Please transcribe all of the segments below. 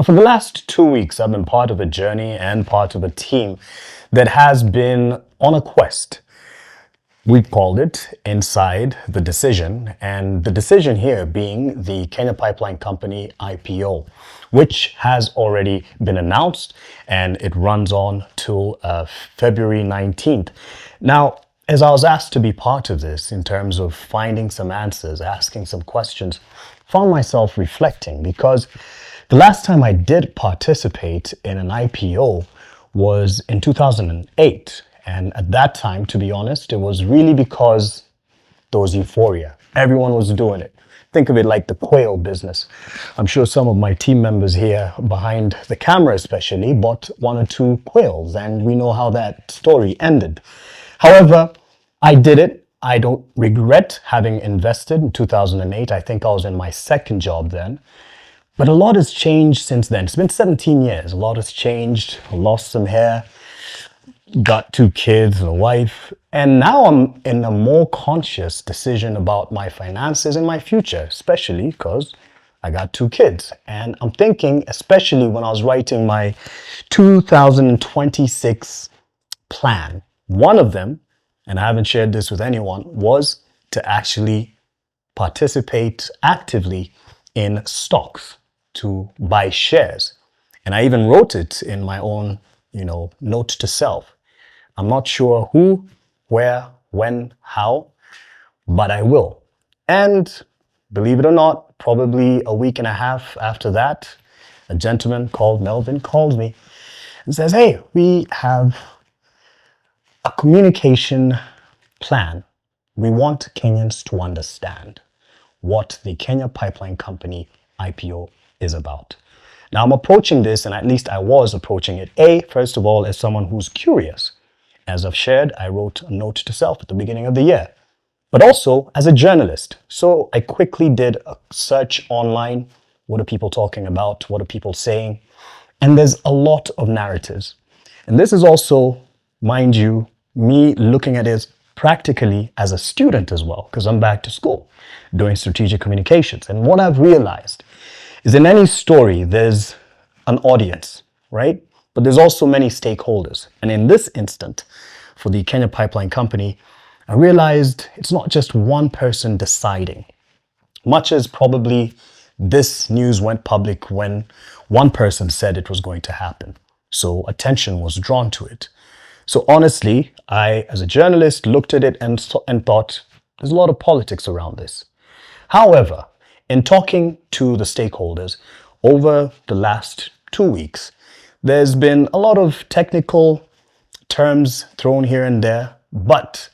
For the last 2 weeks, I've been part of a journey and part of a team that has been on a quest. We've called it Inside the Decision, and the decision here being the Kenya Pipeline Company IPO, which has already been announced and it runs on till February 19th. Now, as I was asked to be part of this in terms of finding some answers, asking some questions, found myself reflecting because the last time I did participate in an IPO was in 2008. And at that time, to be honest, it was really because there was euphoria. Everyone was doing it. Think of it like the quail business. I'm sure some of my team members here behind the camera especially bought one or two quails, and we know how that story ended. However, I did it. I don't regret having invested in 2008. I think I was in my second job then. But a lot has changed since then. It's been 17 years. A lot has changed. I lost some hair, got 2 kids and a wife. And now I'm in a more conscious decision about my finances and my future, especially because I got 2 kids. And I'm thinking, especially when I was writing my 2026 plan, one of them, and I haven't shared this with anyone, was to actually participate actively in stocks, to buy shares. And I even wrote it in my own, note to self. I'm not sure who, where, when, how, but I will. And believe it or not, probably a week and a half after that, a gentleman called Melvin called me and says, hey, we have a communication plan. We want Kenyans to understand what the Kenya Pipeline Company IPO is about. Now I'm approaching this, and at least I was approaching it, first of all, as someone who's curious. As I've shared, I wrote a note to self at the beginning of the year, but also as a journalist. So I quickly did a search online. What are people talking about? What are people saying? And there's a lot of narratives. And this is also, mind you, me looking at it practically as a student as well, because I'm back to school doing strategic communications. And what I've realized is in any story, there's an audience, right? But there's also many stakeholders. And in this instant, for the Kenya Pipeline Company, I realized it's not just one person deciding. Much as probably this news went public when one person said it was going to happen. So attention was drawn to it. So honestly, I, as a journalist, looked at it and thought, there's a lot of politics around this. However, in talking to the stakeholders over the last 2 weeks, there's been a lot of technical terms thrown here and there, but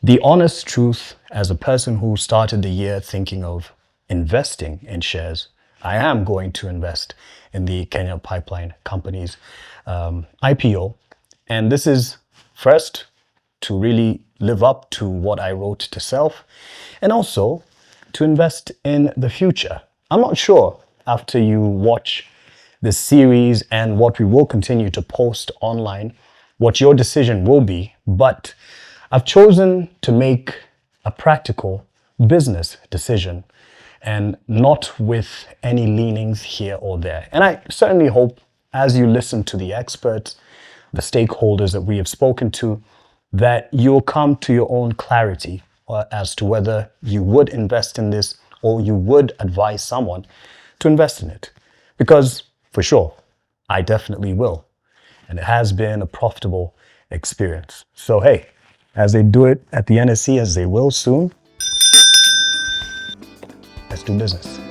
the honest truth, as a person who started the year thinking of investing in shares, I am going to invest in the Kenya Pipeline Company's IPO. And this is first to really live up to what I wrote to self, and also to invest in the future. I'm not sure after you watch this series and what we will continue to post online, what your decision will be, but I've chosen to make a practical business decision and not with any leanings here or there. And I certainly hope as you listen to the experts, the stakeholders that we have spoken to, that you'll come to your own clarity as to whether you would invest in this or you would advise someone to invest in it. Because for sure, I definitely will. And it has been a profitable experience. So hey, as they do it at the NSC, as they will soon, let's do business.